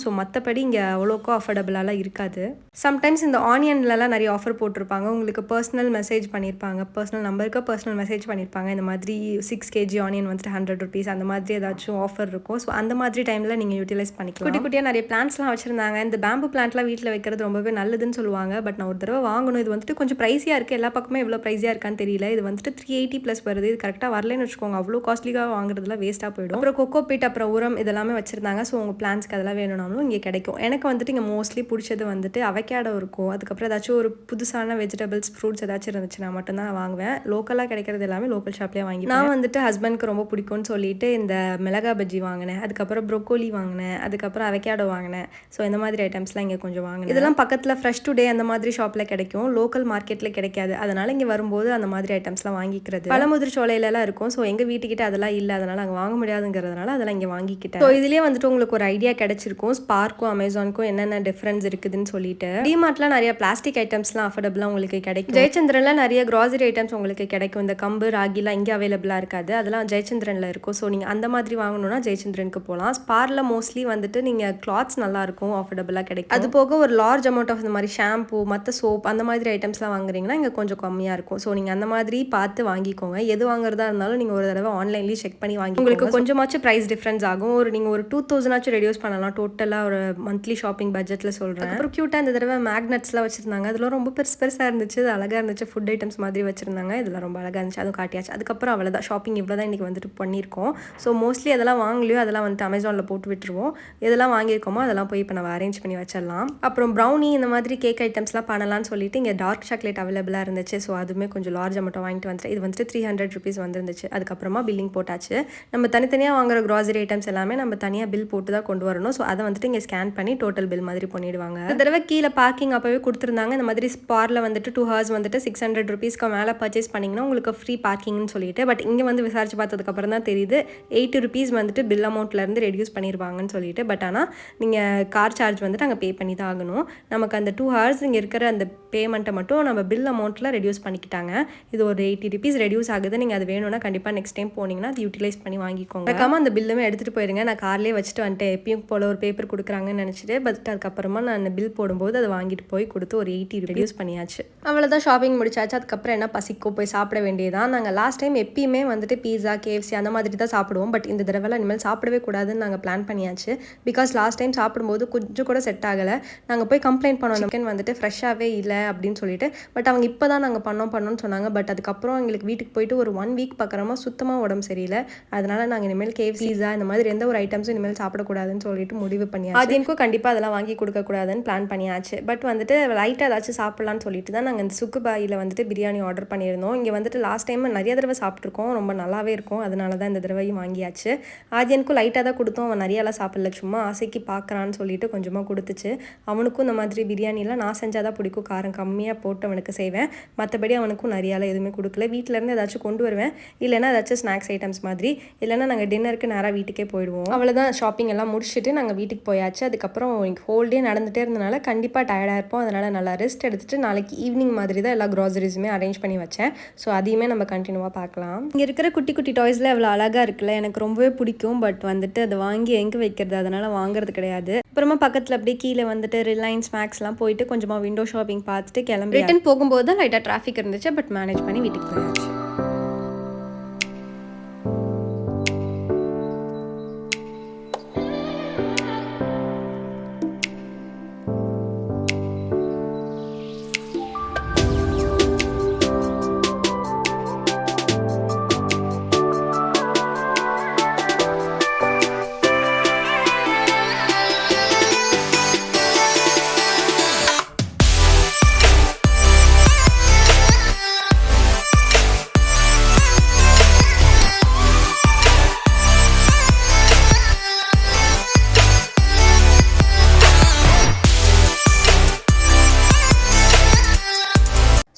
ஸோ மற்றபடி இங்கே அவ்வளோக்கோ அஃபோர்டபுளாலாம் இருக்காது. சம்டைம்ஸ் இந்த ஆனியன்லலாம் நிறைய ஆஃபர் போட்டிருப்பாங்க. உங்களுக்கு பர்சனல் மெசேஜ் பண்ணியிருப்பாங்க. பர்சனல் நம்பருக்கு பர்சனல் மெசேஜ் பண்ணியிருப்பாங்க. இந்த மாதிரி 6 kg ஆனியன் வந்துட்டு 100 ருபீஸ் அந்த மாதிரி மாதிரி ஏதாச்சும் ஆஃபர் இருக்கும். ஸோ அந்த மாதிரி டைமில் நீங்கள் யூட்டிலைஸ் பண்ணிக்கலாம். குட்டி குட்டியாக நிறைய பிளான்ட்ஸ்லாம் வச்சுருந்தாங்க. இந்த பேம்பு பிளான்ட்லாம் வீட்டில் வைக்கிறது ரொம்பவே நல்லதுன்னு சொல்லுவாங்க. பட் நான் ஒரு தடவை வாங்கணும். இது வந்துட்டு கொஞ்சம் ப்ரைஸியாக இருக்குது. எல்லா பக்கமே எவ்வளோ ப்ரைஸியாக இருக்கான்னு தெரியல. இது வந்துட்டு 380 ப்ளஸ் வருது. இது கரெக்டாக வரலன்னு வச்சுக்கோங்க, அவ்வளோ காஸ்ட்லியாக வாங்குறதுலாம் வேஸ்ட்டாக போயிடும். அப்புறம் கொக்கோ பீட், அப்புறம் உரம் இதெல்லாமே வச்சுருந்தாங்க. ஸோ உங்கள் பிளான்ஸ்க்கு அதெல்லாம் வேணும்னாலும் இங்கே கிடைக்கும். எனக்கு வந்துட்டு இங்கே மோஸ்ட்லி பிடிச்சது வந்துட்டு அவகேடோ இருக்கும். அதுக்கப்புறம் ஏதாச்சும் ஒரு புதுசான வெஜிடபிள்ஸ் ஃப்ரூட்ஸ் ஏதாச்சும் இருந்துச்சுன்னா மட்டும்தான் நான் வாங்குவேன். லோக்கலாக கிடைக்கிறது எல்லாமே லோக்கல் ஷாப்லேயே வாங்கி. நான் வந்துட்டு ஹஸ்பண்ட்க்கு ரொம்ப பிடிக்கும்னு சொல்லிட்டு இந்த மிளகா பஜ்ஜி வாங்கினேன். அதுக்கப்புறம் ப்ரோக்கோலி வாங்கினேன். அதுக்கப்புறம் அவகேடோ வாங்கினேன். ஸோ இந்த மாதிரி ஐட்டம்ஸ்லாம் இங்கே கொஞ்சம் வாங்கினேன். இதெல்லாம் பக்கத்தில் ஃப்ரெஷ் டுடே அந்த மாதிரி ஷாப்பில் கிடைக்கும். லோக்கல் மார்க்கெட்டில் கிடைக்காது. அதனால் இங்கே வரும்போது அந்த மாதிரி ஐட்டம்ஸ்லாம் வாங்கிக்கிறது. பழமுதிர் சோலையிலலாம் இருக்கும். ஸோ எங்கள் வீட்டுக்கிட்ட அதெல்லாம் இல்லை. அதனால் அங்கே வாங்க முடியாதுங்கிறதுனால அதெல்லாம் இங்கே வாங்கிக்கிட்டேன். ஸோ இதுலேயே வந்துட்டு உங்களுக்கு ஒரு ஐடியா கிடைச்சிருக்கும் ஸ்பார்க்கும் அமேசானுக்கும் என்னென்ன டிஃப்ரென்ஸ் இருக்குதுன்னு சொல்லிட்டு. டிமார்ட்லாம் நிறைய பிளாஸ்டிக் ஐட்டம்ஸ்லாம் அஃபோர்டபுளாக உங்களுக்கு கிடைக்கும். ஜெயச்சந்திரன்ல நிறைய கிராசரி ஐட்டம்ஸ் உங்களுக்கு கிடைக்கும். இந்த கம்பு ராகிலாம் இங்கே அவைலபிளாக இருக்காது. அதெல்லாம் ஜெயச்சந்திரனில் இருக்கும். ஸோ நீங்கள் அந்த மாதிரி வாங்கணும்னா ஜெயச்சந்திரனுக்கு போகலாம். ஸ்பாரில் மோஸ்ட்லி வந்துட்டு நீங்கள் கிளாத்ஸ் நல்லாயிருக்கும், அஃபோர்டபுளாக கிடைக்கும். அது போக ஒரு லார்ஜ் அமௌண்ட் ஆஃப் இந்த மாதிரி ஷாம்பு மற்ற சோப் அந்த மாதிரி ஐட்டம்ஸ்லாம் வாங்குறீங்கன்னா இங்கே கொஞ்சம் கம்மியாக இருக்கும். ஸோ நீங்கள் அந்த மாதிரி பார்த்து வாங்கிக்கோங்க. எது வாங்குறதா இருந்தாலும் நீங்கள் ஒரு தடவை ஆன்லைன்லேயே செக் பண்ணி வாங்கி உங்களுக்கு கொஞ்சமாச்சும் ப்ரைஸ் டிஃப்ரென்ஸ் ஆகும். ஒரு நீங்கள் ஒரு 2000 ரெடியூஸ் பண்ணலாம் டோட்டலாக ஒரு மந்த்லி ஷாப்பிங் பட்ஜெட்டில் சொல்கிறேன். அப்புறம் க்யூட்டாக இந்த தடவை மேக்னெட்ஸ்லாம் வச்சுருந்தாங்க. அதெல்லாம் ரொம்ப பெருசாக இருந்துச்சு. அது அழகாக இருந்துச்சு. ஃபுட் ஐட்டம்ஸ் மாதிரி வச்சுருந்தாங்க. இதெல்லாம் ரொம்ப அழகாக இருந்துச்சு. அதுவும் காட்டியாச்சு. அதுக்கப்புறம் அவ்வளோதான் ஷாப்பிங் இவ்வளோ தான் இன்றைக்கி வந்துட்டு பண்ணியிருக்கோம். ஸோ மோஸ்ட்லி அதெல்லாம் வாங்கலையோ அதெல்லாம் வந்துட்டு அமேசானில் போட்டு விட்டுருவோம். எதெல்லாம் வாங்கியிருக்கோமோ அதெல்லாம் போய் இப்போ நம்ம அரேஞ்ச் பண்ணி வச்சிடலாம். அப்புறம் ப்ரௌனி இந்த மாதிரி கேக் ஐட்டம்ஸ்லாம் பண்ணலாம்னு சொல்லிட்டு இங்கே டார்க் சாக்லேட் அவைலபிளாக இருந்துச்சு. ஸோ அதுவுமே கொஞ்சம் லார்ஜ் அமௌண்ட்டை வாங்கிட்டு வந்துட்டு இது வந்துட்டு 300 ருபீஸ் வந்துருந்துச்சு. அதுக்கப்புறமா பில்லிங் போட்டாச்சு. நம்ம தனித்தனியாக வாங்குற கிராசரி ஐட்டம்ஸ் எல்லாமே நம்ம தனியாக பில் போட்டு தான் கொண்டு வரணும். ஸோ அதை வந்துட்டு இங்கே ஸ்கேன் பண்ணி டோட்டல் பில் மாதிரி பண்ணிடுவாங்க. இந்த தடவை கீழே பார்க்கிங் அப்போவே கொடுத்துருந்தாங்க. இந்த மாதிரி ஸ்பாரில் வந்துட்டு 2 ஹவர்ஸ் வந்துட்டு 600 ருபீஸ்க்கு மேலே பர்ச்சேஸ் பண்ணிங்கன்னா உங்களுக்கு ஃப்ரீ பார்க்கிங்னு சொல்லிட்டு. பட் இங்கே வந்து விசாரிச்சு பார்த்ததுக்கப்புறம் தான் தெரியுது 80 ருபீஸ் வந்துட்டு பில் அமௌண்ட்லேருந்து ரெடியூஸ் பண்ணிடுவாங்கன்னு சொல்லிட்டு. பட் ஆனால் நீங்கள் கார் சார்ஜ் வந்துட்டு அங்கே பே பண்ணி தான் ஆகணும். நமக்கு அந்த 2 ஹவர்ஸ் இங்கே இருக்கிற அந்த பேமெண்ட்டை மட்டும் நம்ம பில் அமௌண்ட்டில் ரெடியூஸ் பண்ணிக்கிட்டாங்க. இது ஒரு 80 ருபீஸ் ரெடியூஸ் ஆகுது. நீங்கள் அது வேணும்னா கண்டிப்பாக நெக்ஸ்ட் டைம் போனீங்கன்னா அது யூட்டிலைஸ் பண்ணி வாங்கிக்கோங்க. மறக்காம அந்த பில்லுமே எடுத்துகிட்டு போயிருங்க. நான் கார்லேயே வச்சுட்டு வந்துட்டு எப்பயும் போல ஒரு பேப்பர் கொடுக்குறாங்கன்னு நினச்சிட்டு பட் அதுக்கப்புறமா நான் பில் போடும்போது அதை வாங்கிட்டு போய் கொடுத்து ஒரு 80 ரெடியூஸ் பண்ணியாச்சு. அவ்வளோதான் ஷாப்பிங் முடிச்சாச்சு. அதுக்கப்புறம் என்ன பசிக்கோ போய் சாப்பிட வேண்டியதான். நாங்கள் லாஸ்ட் டைம் எப்பயுமே வந்துட்டு பீஸா KFC அந்த மாதிரி தான் சாப்பிடுவோம். பட் இந்த தடவைலாம் இனிமேல் சாப்பிடவே கூடாதுன்னு நாங்கள் பிளான் பண்ணியாச்சு. பிகாஸ் லாஸ்ட் டைம் சாப்பிடும்போது கொஞ்சம் கூட செட் ஆகலை. நாங்கள் போய் கம்ப்ளைண்ட் பண்ணோம் சிக்கன் வந்துட்டு ஃப்ரெஷ்ஷாகவே இல்லை அப்படின்னு சொல்லிட்டு. பட் அவங்க இப்போ தான் நாங்கள் பண்ணோம்னு சொன்னாங்க. பட் அதுக்கப்புறம் எங்களுக்கு வீட்டுக்கு போயிட்டு ஒரு 1 வீக் பார்க்குறோமா சுத்தமாக உடம்பு சரியில்லை. அதனால நாங்கள் இனிமேல் KFC பீஸா இந்த மாதிரி எந்த ஒரு ஐட்டம்ஸும் இனிமேல் சாப்பிடக்கூடாதுன்னு சொல்லிட்டு முடிவு பண்ணியாச்சு. ஆதியனுக்கும் கண்டிப்பாக அதெல்லாம் வாங்கி கொடுக்கக்கூடாதுன்னு பிளான் பண்ணியாச்சு. பட் வந்துட்டு லைட்டாக ஏதாச்சும் சாப்பிட்லான்னு சொல்லிட்டு தான் நாங்கள் இந்த சுக்குபாயில் வந்துட்டு பிரியாணி ஆர்டர் பண்ணியிருந்தோம். இங்கே வந்துட்டு லாஸ்ட் டைம் நிறைய தடவை சாப்பிட்ருக்கோம். ரொம்ப நல்லாவே இருக்கும். அதனால தான் இந்த தடவையும் வாங்கியாச்சு. ஆதியனுக்கும் லைட்டாக தான் கொடுத்தோம். அவன் நிறையெல்லாம் சாப்பிடல, சும்மா ஆசைக்கு பார்க்குறான்னு சொல்லிட்டு கொஞ்சமாக கொடுத்துச்சு. அவனுக்கும் இந்த மாதிரி பிரியாணிலாம் நான் செஞ்சால் தான் பிடிக்கும். காரம் கம்மியாக போட்டு அவனுக்கு செய்வேன். மற்றபடி அவனுக்கும் நிறையாலாம் எதுவுமே கொடுக்கல. வீட்டிலேருந்து ஏதாச்சும் கொண்டு வருவேன். இல்லைன்னா ஏதாச்சும் ஸ்நாக்ஸ் ஐட்டம்ஸ் மாதிரி. இல்லைன்னா நாங்கள் டின்னருக்கு நேராக வீட்டுக்கே போயிடுவோம். அவ்வளோதான் ஷாப்பிங் எல்லாம் முடிச்சுட்டு நாங்கள் வீட்டுக்கு போயாச்சு. அதுக்கப்புறம் ஹோல் டே நடந்துகிட்டே இருந்தனால கண்டிப்பாக டயர்டாக இருப்போம். அதனால் நல்லா ரெஸ்ட் எடுத்துகிட்டு நாளைக்கு ஈவினிங் மாதிரி தான் எல்லா க்ராசரிஸுமே அரேஞ்ச் பண்ணி வச்சேன். ஸோ அதையுமே நம்ம கண்டினியூவாக பார்க்கலாம். இங்கே இருக்கிற குட்டி குட்டி டாய்ஸில் எவ்வளோ அழகாக இருக்குல்ல, எனக்கு ரொம்பவே பிடிக்கும். பட் வந்துட்டு அதை வாங்கி எங்கே வைக்கிறது, அதனால் வாங்குறது கிடையாது. அப்புறமா பக்கத்தில் அப்படியே கீழே வந்துட்டு ரிலையன்ஸ் மேக்ஸ்லாம் போயிட்டு கொஞ்சமாக விண்டோ ஷாப்பிங் பார்த்துட்டு கிளம்பி ரிட்டன் போகும்போது தான் லைட்டாக டிராஃபிக் இருந்துச்சு. பட் மேனேஜ் பண்ணி வீட்டுக்கு போயாச்சு.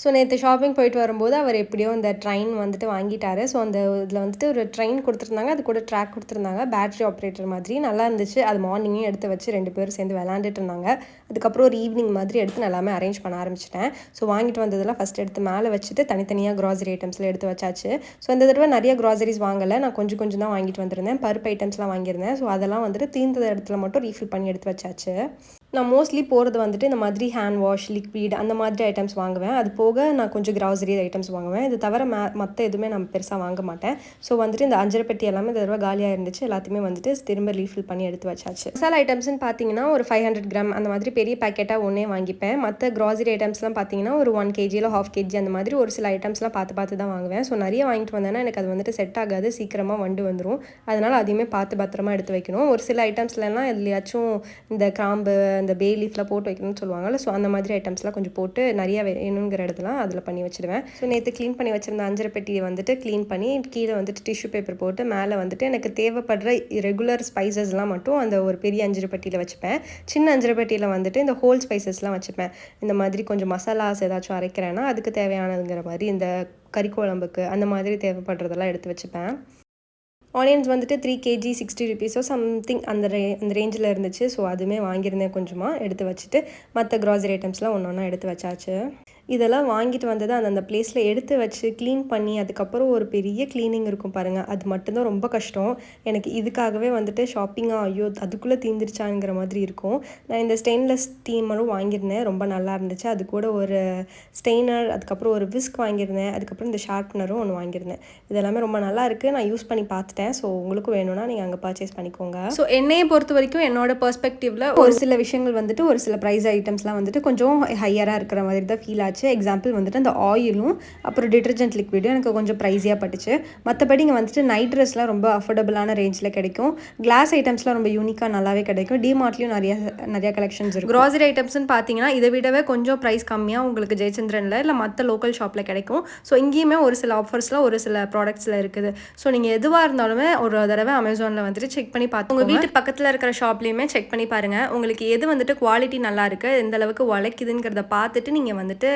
ஸோ நேற்று ஷாப்பிங் போயிட்டு வரும்போது அவர் எப்படியோ இந்த ட்ரெயின் வந்துட்டு வாங்கிட்டாரு. ஸோ அந்த இதில் வந்துட்டு ஒரு ட்ரெயின் கொடுத்துருந்தாங்க. அது கூட ட்ராக் கொடுத்துருந்தாங்க, பேட்ரி ஆப்ரேட்டர் மாதிரி நல்லா இருந்துச்சு. அது மார்னிங்கே எடுத்து வச்சு 2 பேரும் சேர்ந்து விளாண்டுட்டு இருந்தாங்க. அதுக்கப்புறம் ஒரு ஈவினிங் மாதிரி எடுத்து நான் எல்லாமே அரேஞ்ச் பண்ண ஆரம்பிச்சிட்டேன். ஸோ வாங்கிட்டு வந்ததெல்லாம் ஃபஸ்ட் எடுத்து மேலே வச்சுட்டு தனித்தனியாக க்ராசரி ஐட்டம்ஸில் எடுத்து வச்சாச்சு. ஸோ இந்த தடவை நிறைய க்ராசரிஸ் வாங்கலை. நான் கொஞ்சம் கொஞ்சம் தான் வாங்கிட்டு வந்திருந்தேன். பருப்பு ஐட்டம்ஸ்லாம் வாங்கியிருந்தேன். ஸோ அதெல்லாம் வந்துட்டு தீர்ந்த இடத்துல மட்டும் ரீஃபில் பண்ணி எடுத்து வச்சாச்சு. நான் மோஸ்ட்லி போகிறது வந்துட்டு இந்த மாதிரி ஹேண்ட் வாஷ், லிக்விட் அந்த மாதிரி ஐட்டம்ஸ் வாங்குவேன். அது போக நான் கொஞ்சம் கிராசரி ஐட்டம்ஸ் வாங்குவேன். இது தவிர மற்ற எதுவுமே நான் பெருசாக வாங்க மாட்டேன். ஸோ வந்துட்டு இந்த அஞ்சரை பெட்டி எல்லாமே இந்த தடவை காலியாக இருந்துச்சு. எல்லாத்தையுமே வந்துட்டு திரும்ப ரீஃபில் பண்ணி எடுத்து வச்சாச்சு. மசாலா ஐட்டம்ஸ்னு பார்த்தீங்கன்னா ஒரு 500 கிராம் அந்த மாதிரி பெரிய பேக்கெட்டாக ஒன்றே வாங்கிப்பேன். மற்ற கிராசரி ஐட்டம்ஸ்லாம் பார்த்தீங்கன்னா ஒரு 1 kg இல்லை 1/2 kg அந்த மாதிரி ஒரு சில ஐட்டம்ஸ்லாம் பார்த்து தான் வாங்குவேன். ஸோ நிறைய வாங்கிட்டு வந்தேன்னா எனக்கு அது வந்துட்டு செட் ஆகாது, சீக்கிரமாக வண்டு வந்துடும். அதனால் அதையுமே பார்த்து பத்திரமா எடுத்து வைக்கணும். ஒரு சில ஐட்டம்ஸ்லாம் எதுலையாச்சும் இந்த கிராம்பு, இந்த பே லீஃப்லாம் போட்டு வைக்கணும்னு சொல்லுவாங்கல்ல, ஸோ அந்த மாதிரி ஐட்டம்ஸ்லாம் கொஞ்சம் போட்டு நிறைய வேணுங்கிற இடத்துலாம் அதில் பண்ணி வச்சுடுவேன். ஸோ நேற்று க்ளீன் பண்ணி வச்சுருந்த அஞ்சரை பெட்டியை வந்துட்டு க்ளீன் பண்ணி கீழே வந்துட்டு டிஷ்யூ பேப்பர் போட்டு மேலே வந்துட்டு எனக்கு தேவைப்படுற ரெகுலர் ஸ்பைசஸ்லாம் மட்டும் அந்த ஒரு பெரிய அஞ்சரை பெட்டியில் வச்சுப்பேன். சின்ன அஞ்சரை பெட்டியில் வந்துட்டு இந்த ஹோல் ஸ்பைசஸ்லாம் வச்சுப்பேன். இந்த மாதிரி கொஞ்சம் மசாலாஸ் ஏதாச்சும் அரைக்கிறேன்னா அதுக்கு தேவையானதுங்கிற மாதிரி இந்த கறி குழம்புக்கு அந்த மாதிரி தேவைப்படுறதெல்லாம் எடுத்து வச்சுப்பேன். ஆனியன்ஸ் வந்துட்டு 3 kg 60 rupees சம்திங் அந்த ரேஞ்சில் இருந்துச்சு. ஸோ அதுவுமே வாங்கியிருந்தேன், கொஞ்சமாக எடுத்து வச்சுட்டு மற்ற கிராசரி ஐட்டம்ஸ்லாம் ஒன்று ஒன்றா எடுத்து வச்சாச்சு. இதெல்லாம் வாங்கிட்டு வந்ததை அந்த பிளேஸில் எடுத்து வச்சு க்ளீன் பண்ணி அதுக்கப்புறம் ஒரு பெரிய க்ளீனிங் இருக்கும் பாருங்கள், அது மட்டும்தான் ரொம்ப கஷ்டம். எனக்கு இதுக்காகவே வந்துட்டு ஷாப்பிங்காக ஐயோ அதுக்குள்ளே தீந்துருச்சாங்கிற மாதிரி இருக்கும். நான் இந்த ஸ்டெயின்லெஸ் ஸ்டீமரும் வாங்கியிருந்தேன், ரொம்ப நல்லா இருந்துச்சு. அது கூட ஒரு ஸ்டெயினர், அதுக்கப்புறம் ஒரு விஸ்க் வாங்கியிருந்தேன், அதுக்கப்புறம் இந்த ஷார்ப்னரும் ஒன்று வாங்கியிருந்தேன். இதெல்லாமே ரொம்ப நல்லா இருக்குது. நான் யூஸ் பண்ணி பார்த்துட்டேன். ஸோ உங்களுக்கும் வேணும்னா நீங்கள் அங்கே பர்ச்சேஸ் பண்ணிக்கோங்க. ஸோ என்னையை பொறுத்த வரைக்கும் என்னோட பெர்ஸ்பெக்டிவில் ஒரு சில விஷயங்கள் வந்துட்டு ஒரு சில ப்ரைஸ் ஐட்டம்ஸ்லாம் வந்துட்டு கொஞ்சம் ஹையராக இருக்கிற மாதிரி தான் ஃபீல் ஆச்சு. எக்ஸாம்பிள் வந்துட்டு அந்த ஆயிலும் அப்புறம் டிட்டர்ஜென்ட் லிக்விடும் எனக்கு கொஞ்சம் ப்ரைஸியாக பட்டுச்சு. மற்றபடி இங்கே வந்துட்டு நைட் ட்ரெஸ்லாம் ரொம்ப அஃபோர்டபுளான ரேஞ்சில் கிடைக்கும். கிளாஸ் ஐட்டம்ஸ்லாம் ரொம்ப யூனிக்காக நல்லாவே கிடைக்கும். டிமார்ட்லேயும் நிறைய கலெக்ஷன்ஸ் இருக்கும். கிராசரி ஐட்டம்ஸ்னு பார்த்தீங்கன்னா இதை விடவே கொஞ்சம் ப்ரைஸ் கம்மியாக உங்களுக்கு ஜெயச்சந்திரனில் இல்லை மற்ற லோக்கல் ஷாப்பில் கிடைக்கும். ஸோ இங்கேயுமே ஒரு சில ஆஃபர்ஸ்லாம் ஒரு சில ப்ராடக்ட்ஸில் இருக்குது. ஸோ நீங்கள் எதுவாக இருந்தாலுமே ஒரு தடவை அமேசானில் வந்துட்டு செக் பண்ணி பார்த்து உங்கள் வீட்டு பக்கத்தில் இருக்கிற ஷாப்லேயுமே செக் பண்ணி பாருங்கள். உங்களுக்கு எது வந்துட்டு குவாலிட்டி நல்லா இருக்குது, எந்த அளவுக்கு உழைக்குதுங்கிறத பார்த்துட்டு நீங்கள் வந்துட்டு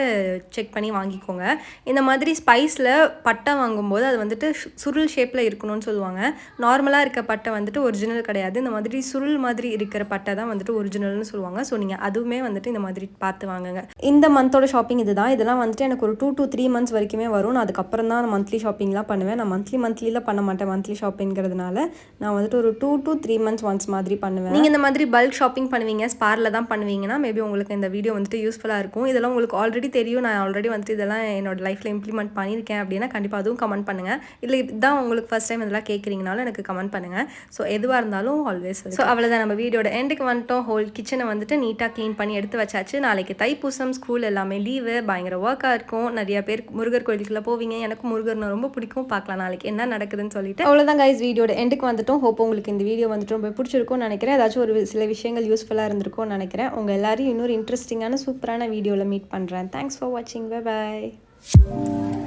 செக் பண்ணி வாங்கிக்கோங்க. இந்த மாதிரி ஸ்பைஸில் பட்டை வாங்கும்போது அது வந்துட்டு சுருள் ஷேப்பில் இருக்கணும்னு சொல்லுவாங்க. நார்மலாக இருக்க பட்டை வந்துட்டு ஒரிஜினல் கிடையாது. இந்த மாதிரி சுருள் மாதிரி இருக்கிற பட்டை தான் வந்துட்டு ஒரிஜினல்னு சொல்லுவாங்க. ஸோ நீங்கள் அதுவுமே வந்துட்டு இந்த மாதிரி பார்த்து வாங்குங்க. இந்த மந்தோட ஷாப்பிங் இதுதான். இதெல்லாம் வந்துட்டு எனக்கு ஒரு 2 to 3 months வரைக்குமே வரும். நான் அதுக்கப்புறம் தான் மந்த்லி ஷாப்பிங்லாம் பண்ணுவேன். நான் மந்த்லியில் பண்ண மாட்டேன். மந்த்லி ஷாப்பிங்கிறதுனால நான் வந்துட்டு ஒரு 2 to 3 months ஒன்ஸ் மாதிரி பண்ணுவேன். நீங்கள் இந்த மாதிரி பல்க் ஷாப்பிங் பண்ணுவீங்க, ஸ்பாரில் தான் பண்ணுவீங்கன்னா மேபி உங்களுக்கு இந்த வீடியோ வந்துட்டு யூஸ்ஃபுல்லாக இருக்கும். இதெல்லாம் உங்களுக்கு ஆல்ரெடி தெரியும், நான் ஆல்ரெடி வந்துட்டு இதெல்லாம் என்னோட லைஃப்பில் இம்ப்ளிமெண்ட் பண்ணியிருக்கேன் அப்படின்னா கண்டிப்பாக அதுவும் கமெண்ட் பண்ணுங்கள். இல்லை இதுதான் உங்களுக்கு ஃபஸ்ட் டைம் இதெல்லாம் கேட்குறீங்கனாலும் எனக்கு கமெண்ட் பண்ணுங்கள். ஸோ எதுவாக இருந்தாலும் ஆல்வேஸ். ஸோ அவ்வளோதான், நம்ம வீடியோட எண்டுக்கு வந்துட்டோம். ஹோல் கிச்சனை வந்துட்டு நீட்டாக க்ளீன் பண்ணி எடுத்து வச்சாச்சு. நாளைக்கு தைப்பூசம், ஸ்கூல் எல்லாமே லீவு, பயங்கர ஒர்க்காக இருக்கும். நிறைய பேர் முருகர் கோயிலுக்குள்ள போவீங்க. எனக்கு முருகர்னா ரொம்ப பிடிக்கும். பார்க்கலாம் நாளைக்கு என்ன நடக்குதுன்னு சொல்லிட்டு. அவ்வளோதான் கைஸ், வீடியோட எண்டுக்கு வந்துட்டோம். ஹோப் உங்களுக்கு இந்த வீடியோ வந்துட்டு ரொம்ப பிடிச்சிருக்கும்னு நினைக்கிறேன். ஏதாச்சும் ஒரு சில விஷயங்கள் யூஸ்ஃபுல்லாக இருந்திருக்கும்னு நினைக்கிறேன். உங்கள் எல்லாரையும் இன்னொரு இன்ட்ரெஸ்டிங்கான சூப்பரான வீடியோவில் மீட் பண்ணுறேன். தேங்க்ஸ் ஃபார் வாட்சிங். Bye bye.